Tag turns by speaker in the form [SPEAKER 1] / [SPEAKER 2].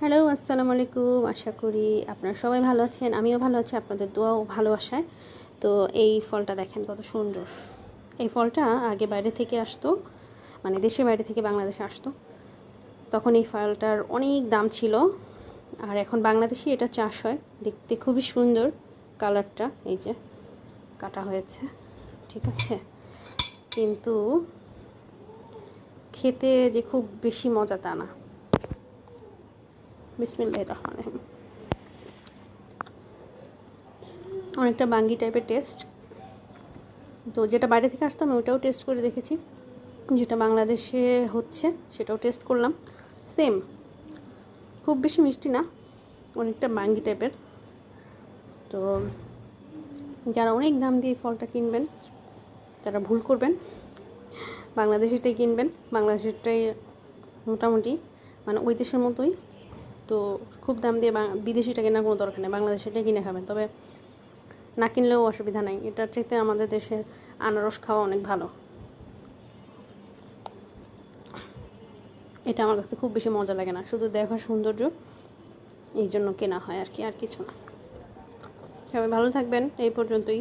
[SPEAKER 1] Hello, আসসালামু আলাইকুম। আশা করি আপনারা সবাই ভালো আছেন। আমিও ভালো আছি আপনাদের দোয়া ও ভালোবাসায়। তো এই ফলটা দেখেন কত সুন্দর। এই ফলটা আগে বাইরে থেকে আসতো, মানে দেশের বাইরে থেকে বাংলাদেশে আসতো। তখন এই ফলটার অনেক দাম ছিল। আর এখন বাংলাদেশে এটা চাষ হয়। দেখতে খুবই সুন্দর কালারটা, এই যে কাটা হয়েছে, ঠিক আছে। কিন্তু খেতে যে খুব বেশি মজা তা না। বিসমিল্লাহির রহমানির রহিম। অনেকটা বাঙ্গি টাইপের টেস্ট। তো যেটা বাইরে থেকে আসতো আমি ওটাও টেস্ট করে দেখেছি, যেটা বাংলাদেশে হচ্ছে সেটাও টেস্ট করলাম। সেম, খুব বেশি মিষ্টি না, অনেকটা বাঙ্গি টাইপের। তো যারা অনেক দাম দিয়ে ফলটা কিনবেন তারা ভুল করবেন, বাংলাদেশিটাই কিনবেন। বাংলাদেশেরটাই মোটামুটি মানে ওই দেশের মতোই। তো খুব দাম দিয়ে বিদেশিটা কেনার কোনো দরকার নেই, বাংলাদেশিটাই কিনে খাবেন। তবে না কিনলেও অসুবিধা নাই, এটার চাইতে আমাদের দেশের আনারস খাওয়া অনেক ভালো। এটা আমার কাছে খুব বেশি মজা লাগে না, শুধু দেখার সৌন্দর্য, এই জন্য কেনা হয় আর কি, আর কিছু না। সবাই ভালো থাকবেন, এই পর্যন্তই।